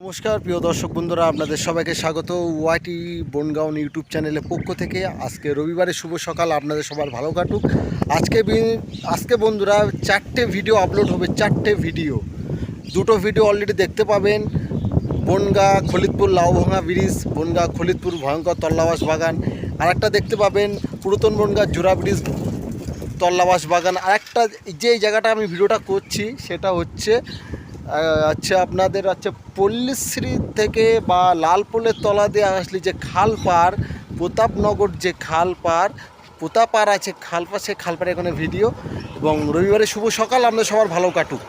নমস্কার প্রিয় দর্শক বন্ধুরা, আপনাদের সবাইকে স্বাগত ওয়াইটি বনগাঁও ইউটিউব চ্যানেলের পক্ষ থেকে। আজকে রবিবারের শুভ সকাল, আপনাদের সবার ভালো কাটুক। আজকে বন্ধুরা 4টে ভিডিও আপলোড হবে। 4টে ভিডিও, 2টো ভিডিও অলরেডি দেখতে পাবেন। বনগাঁ খলিতপুর লাউভাঙা ব্রিজ, বনগাঁ খলিতপুর ভয়ঙ্কর তল্লাবাস বাগান। আরেকটা দেখতে পাবেন পুরাতন বনগাঁ জোড়া ব্রিজ তল্লাবাস বাগান। আরেকটা যে জায়গাটা আমি ভিডিওটা করছি সেটা হচ্ছে আপনাদের পল্লীশ্রী থেকে বা লালপোলের তলা দিয়ে আসলে যে খালপাড়, প্রতাপনগর যে খালপাড়, পোতাপাড় আছে খালপাড়, সেই খালপাড়ে এখানে ভিডিও। এবং রবিবারের শুভ সকাল আপনাদের সবার ভালো কাটুক।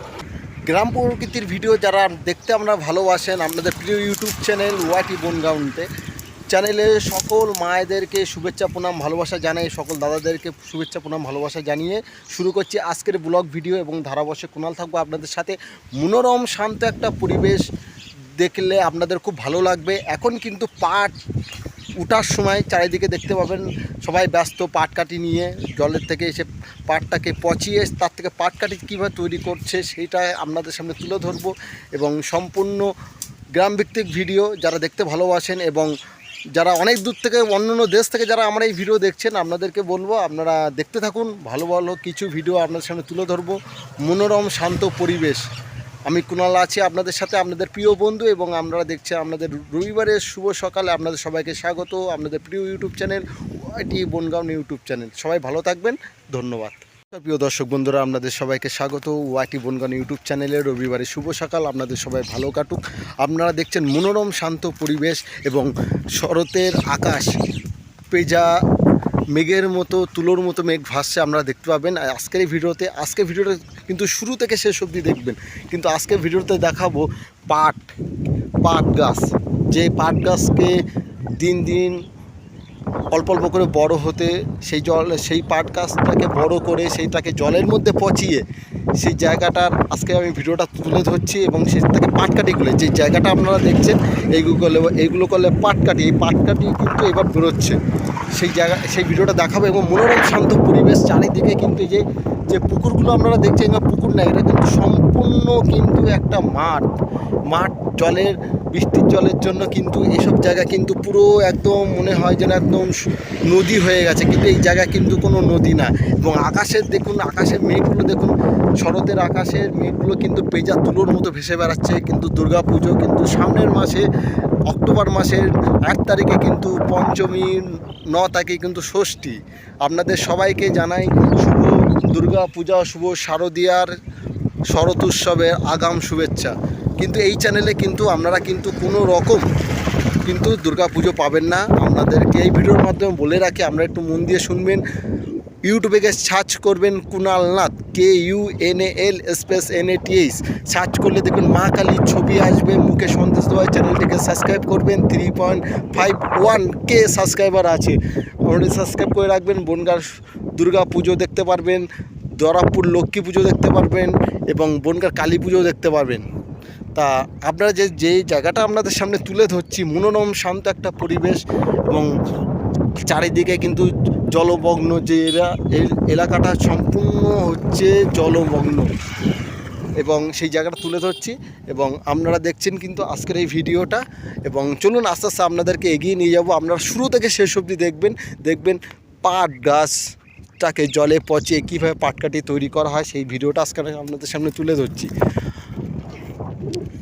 গ্রাম প্রকৃতির ভিডিও যারা দেখতে আমরা ভালোবাসেন, আপনাদের প্রিয় ইউটিউব চ্যানেল ওয়াইটি বনগাঁওতে চ্যানেলে সকল মায়েদেরকে শুভেচ্ছা প্রণাম ভালোবাসা জানাই, সকল দাদাদেরকে শুভেচ্ছা প্রণাম ভালোবাসা জানিয়ে শুরু করছি আজকের ব্লগ ভিডিও। এবং ধারাবর্ষে কুণাল থাকবো আপনাদের সাথে। মনোরম শান্ত একটা পরিবেশ দেখলে আপনাদের খুব ভালো লাগবে। এখন কিন্তু পাট উঠার সময় চারিদিকে দেখতে পাবেন সবাই ব্যস্ত পাট কাটি নিয়ে। জলের থেকে এসে পাটটাকে পচিয়ে তার থেকে পাট কাটি কীভাবে তৈরি করছে সেইটা আপনাদের সামনে তুলে ধরবো। এবং সম্পূর্ণ গ্রামভিত্তিক ভিডিও যারা দেখতে ভালোবাসেন এবং যারা অনেক দূর থেকে অন্যান্য দেশ থেকে যারা আমরা এই ভিডিও দেখছেন, আপনাদেরকে বলবো আপনারা দেখতে থাকুন। ভালো ভালো কিছু ভিডিও আপনাদের সামনে তুলে ধরবো। মনোরম শান্ত পরিবেশ, আমি কুণাল আছি আপনাদের সাথে, আপনাদের প্রিয় বন্ধু। এবং আপনারা দেখছেন আপনাদের রবিবারের শুভ সকালে আপনাদের সবাইকে স্বাগত, আপনাদের প্রিয় YouTube channel YT Bongaon YouTube channel. সবাই ভালো থাকবেন, ধন্যবাদ। প্রিয় দর্শক বন্ধুরা, আপনাদের সবাইকে স্বাগত ওয়াইটি বনগাঁও ইউটিউব চ্যানেলে। রবিবারের শুভ সকাল, আপনাদের সবাই ভালো কাটুক। আপনারা দেখছেন মনোরম শান্ত পরিবেশ এবং শরতের আকাশ, পেজা মেঘের মতো, তুলোর মতো মেঘ ভাসছে আপনারা দেখতে পাবেন আজকের এই ভিডিওতে। আজকের ভিডিওটা কিন্তু শুরু থেকে শেষ অবধি দেখবেন। কিন্তু আজকের ভিডিওতে দেখাবো পাট গাছ, যে পাট গাছকে দিন দিন অল্প অল্প করে বড় হতে, সেই পাট গাছটাকে বড় করে সেইটাকে জলের মধ্যে পচিয়ে সেই জায়গাটার আজকে আমি ভিডিওটা তুলে ধরছি। এবং সেটাকে পাটকাঠিগুলো, যে জায়গাটা আপনারা দেখছেন এইগুলো করলে পাটকাঠি, এই পাটকাঠি কিন্তু এবার বেরোচ্ছে সেই ভিডিওটা দেখাবো। এবং মনোরম শান্ত পরিবেশ চারিদিকে। কিন্তু এই যে পুকুরগুলো আপনারা দেখছেন, না পুকুর না, এটা কিন্তু সম্পূর্ণ কিন্তু একটা মাঠ জলের, বৃষ্টির জলের জন্য কিন্তু এইসব জায়গা কিন্তু পুরো একদম মনে হয় যেন একদম নদী হয়ে গেছে। কিন্তু এই জায়গা কিন্তু কোনো নদী না। এবং আকাশের দেখুন, আকাশের মেঘগুলো দেখুন, শরতের আকাশের মেঘগুলো কিন্তু পেজা তুলোর মতো ভেসে বেড়াচ্ছে। কিন্তু দুর্গা পুজো কিন্তু সামনের মাসে, অক্টোবর মাসের 1 তারিখে কিন্তু পঞ্চমী, 9 তারিখে কিন্তু ষষ্ঠী। আপনাদের সবাইকে জানাই শুভ দুর্গা পূজা, শুভ শারদীয়ার শরৎ উৎসবের আগাম শুভেচ্ছা। কিন্তু এই চ্যানেলে কিন্তু আপনারা কিন্তু কোনো রকম কিন্তু দুর্গা পুজো পাবেন না। আপনাদেরকে এই ভিডিওর মাধ্যমে বলে রাখি, আপনারা একটু মন দিয়ে শুনবেন। ইউটিউবে গিয়ে সার্চ করবেন Kunal Nath, KUNAL NATH, search করলে দেখবেন মা কালীর ছবি আসবে, মুখে সন্দেশ দেওয়া। চ্যানেলটিকে সাবস্ক্রাইব করবেন। 3.51K সাবস্ক্রাইবার আছে, অলরেডি সাবস্ক্রাইব করে রাখবেন। বনগাঁর দুর্গা পুজো দেখতে পারবেন, দরাবপুর লক্ষ্মী পুজো দেখতে পারবেন এবং বনগাঁর কালী পুজো দেখতে পারবেন। তা আপনারা যে জায়গাটা আপনাদের সামনে তুলে ধরছি, মনোরম শান্ত একটা পরিবেশ এবং চারিদিকে কিন্তু জলমগ্ন, যে এলাকাটা সম্পূর্ণ হচ্ছে জলমগ্ন। এবং সেই জায়গাটা তুলে ধরছি এবং আপনারা দেখছেন কিন্তু আজকের এই ভিডিওটা। এবং চলুন আস্তে আস্তে আপনাদেরকে এগিয়ে নিয়ে যাব। আপনারা শুরু থেকে শেষ অবধি দেখবেন পাট গাছটাকে জলে পচিয়ে কীভাবে পাটকাঠি তৈরি করা হয়, সেই ভিডিওটা আজকে আপনাদের সামনে তুলে ধরছি।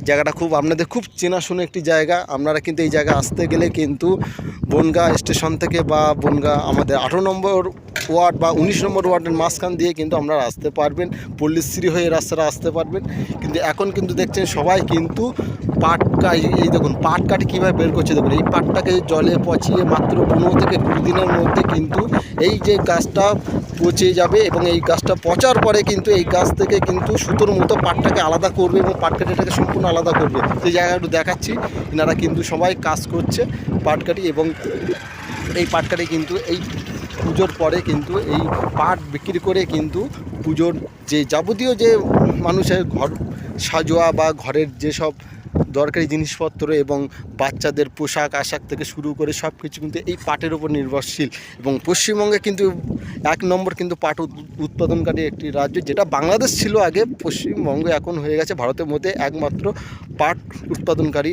জায়গাটা আপনাদের খুব চেনাশোনা একটি জায়গা। আপনারা কিন্তু এই জায়গায় আসতে গেলে কিন্তু বনগাঁ স্টেশন থেকে বা বনগাঁ আমাদের 18 নম্বর ওয়ার্ড বা 19 নম্বর ওয়ার্ডের মাঝখান দিয়ে কিন্তু আপনারা আসতে পারবেন, পল্লীশ্রী হয়ে রাস্তাটা আসতে পারবেন। কিন্তু এখন কিন্তু দেখছেন সবাই কিন্তু এই দেখুন পাটকাঠি কীভাবে বের করছে। দেখুন এই পাটটাকে জলে পচিয়ে মাত্র 15 থেকে 20 দিনের মধ্যে কিন্তু এই যে গাছটা পচে যাবে। এবং এই গাছটা পচার পরে কিন্তু এই গাছ থেকে কিন্তু সুতোর মতো পাটটাকে আলাদা করবে এবং পাটকাঠিটাকে সম্পূর্ণ আলাদা করবে। সেই জায়গাটা একটু দেখাচ্ছি। এনারা কিন্তু সবাই কাজ করছে পাটকাঠি। এবং এই পাটকাঠি কিন্তু এই পুজোর পরে কিন্তু এই পাট বিক্রি করে কিন্তু পুজোর যে যাবতীয় যে মানুষের ঘর সাজোয়া বা ঘরের যেসব দরকারি জিনিসপত্র এবং বাচ্চাদের পোশাক আশাক থেকে শুরু করে সব কিছু কিন্তু এই পাটের উপর নির্ভরশীল। এবং পশ্চিমবঙ্গে কিন্তু 1 নম্বর কিন্তু পাট উৎপাদনকারী একটি রাজ্য, যেটা বাংলাদেশ ছিল আগে, পশ্চিমবঙ্গ এখন হয়ে গেছে ভারতের মধ্যে একমাত্র পাট উৎপাদনকারী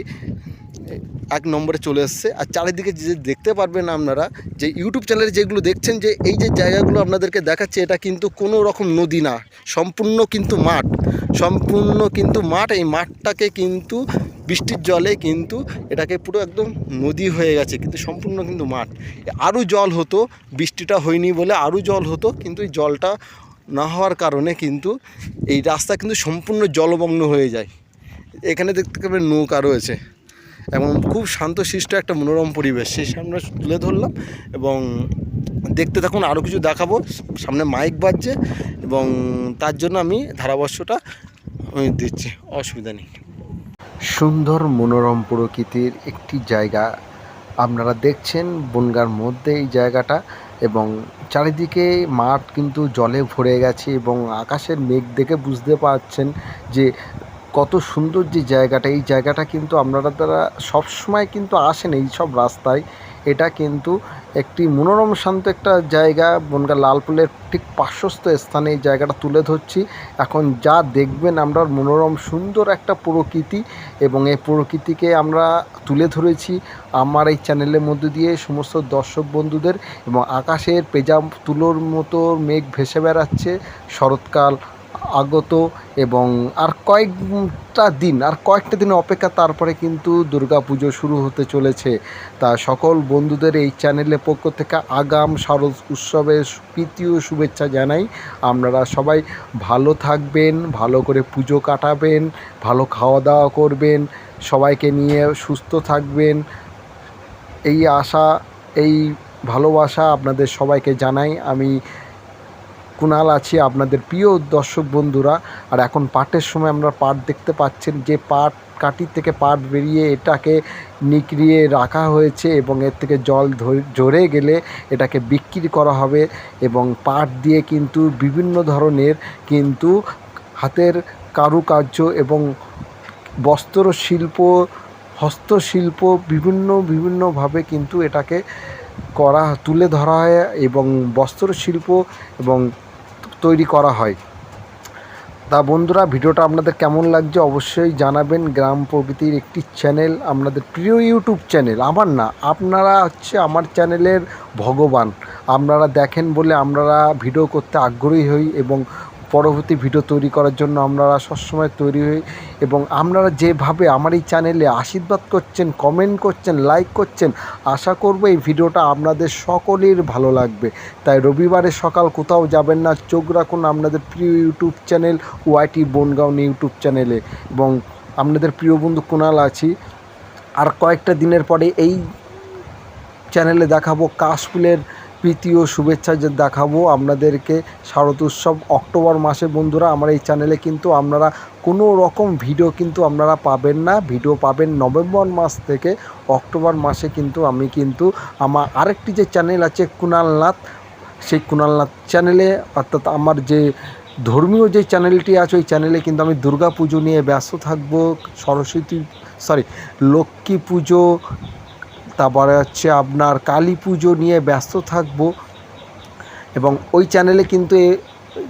1 নম্বরে চলে এসছে। আর চারিদিকে যে দেখতে পারবেন আপনারা, যে ইউটিউব চ্যানেলে যেগুলো দেখছেন, যে এই যে জায়গাগুলো আপনাদেরকে দেখাচ্ছে, এটা কিন্তু কোনো রকম নদী না, সম্পূর্ণ কিন্তু মাঠ, সম্পূর্ণ কিন্তু মাঠ। এই মাঠটাকে কিন্তু বৃষ্টির জলে কিন্তু এটাকে পুরো একদম নদী হয়ে গেছে, কিন্তু সম্পূর্ণ কিন্তু মাঠ। আরও জল হতো, বৃষ্টিটা হয়নি বলে আরও জল হতো, কিন্তু এই জলটা না হওয়ার কারণে কিন্তু এই রাস্তা কিন্তু সম্পূর্ণ জলমগ্ন হয়ে যায়। এখানে দেখতে পাবেন নৌকা রয়েছে এবং খুব শান্তশিষ্ট একটা মনোরম পরিবেশ, সেই সামনে তুলে ধরলাম। এবং দেখতে থাকুন, আরও কিছু দেখাবো, সামনে মাইক বাজছে এবং তার জন্য আমি ধারাভাষ্যটা আমি দিচ্ছি, অসুবিধা নেই। সুন্দর মনোরম প্রকৃতির একটি জায়গা আপনারা দেখছেন বনগাঁর মধ্যে এই জায়গাটা, এবং চারিদিকে মাঠ কিন্তু জলে ভরে গেছে এবং আকাশের মেঘ দেখে বুঝতে পারছেন যে কত সুন্দর যে জায়গাটা। এই জায়গাটা কিন্তু আপনারা তারা সবসময় কিন্তু আসেন এই সব রাস্তায়। এটা কিন্তু একটি মনোরম শান্ত একটা জায়গা, বনগাঁ লালপুলের ঠিক পার্শ্বস্থ স্থানে এই জায়গাটা তুলে ধরছি। এখন যা দেখবেন আমরা মনোরম সুন্দর একটা প্রকৃতি, এবং এই প্রকৃতিকে আমরা তুলে ধরেছি আমার এই চ্যানেলের মধ্যে দিয়ে সমস্ত দর্শক বন্ধুদের। এবং আকাশের পেঁজা তুলোর মতো মেঘ ভেসে বেড়াচ্ছে, শরৎকাল আগত, এবং আর কয়েকটা দিন অপেক্ষা, তারপরে কিন্তু দুর্গাপুজো শুরু হতে চলেছে। তা সকল বন্ধুদের এই চ্যানেলের পক্ষ থেকে আগাম শারদ উৎসবের প্রীতি ও শুভেচ্ছা জানাই। আপনারা সবাই ভালো থাকবেন, ভালো করে পুজো কাটাবেন, ভালো খাওয়া দাওয়া করবেন, সবাইকে নিয়ে সুস্থ থাকবেন, এই আশা, এই ভালোবাসা আপনাদের সবাইকে জানাই। আমি কুণাল আছি, আপনাদের প্রিয় দর্শক বন্ধুরা। আর এখন পাটের সময় আমরা পাট দেখতে পাচ্ছেন, যে পাট কাটি থেকে পাট বেরিয়ে এটাকে নিকড়িয়ে রাখা হয়েছে, এবং এর থেকে জল ঝরে গেলে এটাকে বিক্রি করা হবে। এবং পাট দিয়ে কিন্তু বিভিন্ন ধরনের কিন্তু হাতের কারুকার্য এবং বস্ত্রশিল্প, হস্তশিল্প, বিভিন্নভাবে কিন্তু এটাকে তুলে ধরা হয় এবং বস্ত্রশিল্প এবং তৈরি করা হয়। তা বন্ধুরা, ভিডিওটা আপনাদের কেমন লাগছে অবশ্যই জানাবেন। গ্রাম প্রকৃতির একটি চ্যানেল, আপনাদের প্রিয় ইউটিউব চ্যানেল, আমার না, আপনারা হচ্ছে আমার চ্যানেলের ভগবান। আপনারা দেখেন বলে আমরা ভিডিও করতে আগ্রহী হই, এবং পরবর্তী ভিডিও তৈরি করার জন্য আমরা সবসময় তৈরি হই। এবং আপনারা যেভাবে আমার এই চ্যানেলে আশীর্বাদ করছেন, কমেন্ট করছেন, লাইক করছেন, আশা করব এই ভিডিওটা আপনাদের সকলের ভালো লাগবে। তাই রবিবারের সকাল কোথাও যাবেন না, চোখ রাখুন আপনাদের প্রিয় YouTube channel YT Bongaon YouTube চ্যানেলে। এবং আপনাদের প্রিয় বন্ধু কুণাল আছি। আর কয়েকটা দিনের পরে এই চ্যানেলে দেখাবো কাশফুলের প্রীতি ও শুভেচ্ছা, যে দেখাবো আপনাদেরকে শারদ উৎসব অক্টোবর মাসে। বন্ধুরা, আমার এই চ্যানেলে কিন্তু আপনারা কোনো রকম ভিডিও কিন্তু আপনারা পাবেন না, ভিডিও পাবেন নভেম্বর মাস থেকে অক্টোবর মাসে। কিন্তু আমি কিন্তু আমার আরেকটি যে চ্যানেল আছে কুণালনাথ, সেই কুণালনাথ চ্যানেলে, অর্থাৎ আমার যে ধর্মীয় যে চ্যানেলটি আছে, ওই চ্যানেলে কিন্তু আমি দুর্গা পুজো নিয়ে ব্যস্ত থাকবো, লক্ষ্মী পুজো, তারপরে হচ্ছে আপনার কালী পুজো নিয়ে ব্যস্ত থাকব। এবং ওই চ্যানেলে কিন্তু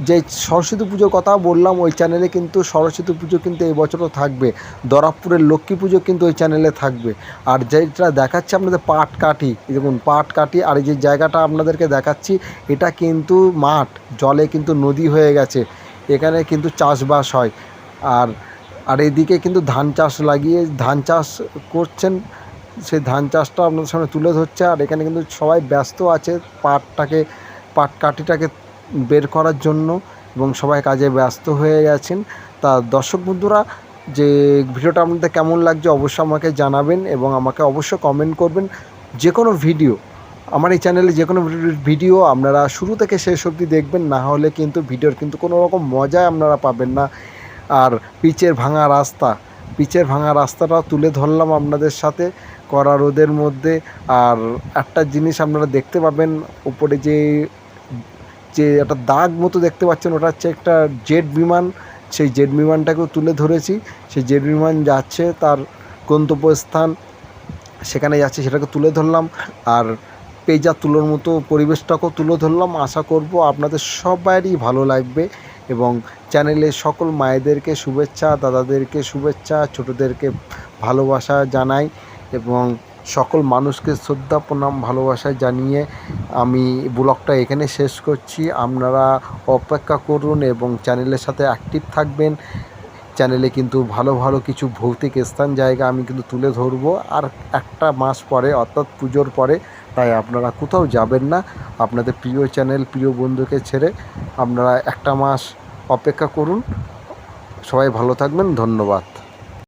যে সরস্বতী পুজোর কথা বললাম, ওই চ্যানেলে কিন্তু সরস্বতী পুজো কিন্তু এই বছরও থাকবে। দরাবপুরের লক্ষ্মী পুজো কিন্তু ওই চ্যানেলে থাকবে। আর যেটা দেখাচ্ছে আপনাদের পাটকাঠি, দেখুন পাটকাঠি, আর এই যে জায়গাটা আপনাদেরকে দেখাচ্ছি, এটা কিন্তু মাঠ, জলে কিন্তু নদী হয়ে গেছে, এখানে কিন্তু চাষবাস হয়। আর এদিকে কিন্তু ধান চাষ করছেন, সেই ধান চাষটা আপনাদের সামনে তুলে ধরছে। আর এখানে কিন্তু সবাই ব্যস্ত আছে পাটকাঠিটাকে বের করার জন্য, এবং সবাই কাজে ব্যস্ত হয়ে গেছেন। তা দর্শক বন্ধুরা, যে ভিডিওটা আপনাদের কেমন লাগছে অবশ্যই আমাকে জানাবেন, এবং আমাকে অবশ্যই কমেন্ট করবেন। যে কোনো ভিডিও, আমার এই চ্যানেলে যে কোনো ভিডিও আপনারা শুরু থেকে শেষ অবধি দেখবেন, না হলে কিন্তু ভিডিওর কিন্তু কোনো রকম মজাই আপনারা পাবেন না। আর পিচের ভাঙা রাস্তাটাও তুলে ধরলাম আপনাদের সাথে কড়া রোদের মধ্যে। আর একটা জিনিস আপনারা দেখতে পাবেন, উপরে যে একটা দাগ মতো দেখতে পাচ্ছেন, ওটা হচ্ছে একটা জেট বিমান, সেই জেট বিমানটাকেও তুলে ধরেছি। সেই জেট বিমান যাচ্ছে তার গন্তব্যস্থান, সেখানে যাচ্ছে সেটাকে তুলে ধরলাম। আর পেজা তুলোর মতো পরিবেশটাকেও তুলে ধরলাম। আশা করব আপনাদের সবারই ভালো লাগবে এবং চ্যানেলের সকল মায়েদেরকে শুভেচ্ছা, দাদাদেরকে শুভেচ্ছা, ছোটোদেরকে ভালোবাসা জানাই এবং সকল মানুষকে শ্রদ্ধা প্রণাম ভালোবাসা জানিয়ে আমি ব্লগটা এখানে শেষ করছি। আপনারা অপেক্ষা করুন এবং চ্যানেলের সাথে অ্যাক্টিভ থাকবেন। চ্যানেলে কিন্তু ভালো ভালো কিছু ভৌতিক স্থান জায়গা আমি কিন্তু তুলে ধরবো আর একটা মাস পরে, অর্থাৎ পুজোর পরে। তাই আপনারা কোথাও যাবেন না, আপনাদের প্রিয় চ্যানেল প্রিয় বন্ধুকে ছেড়ে আপনারা একটা মাস অপেক্ষা করুন। সবাই ভালো থাকবেন, ধন্যবাদ।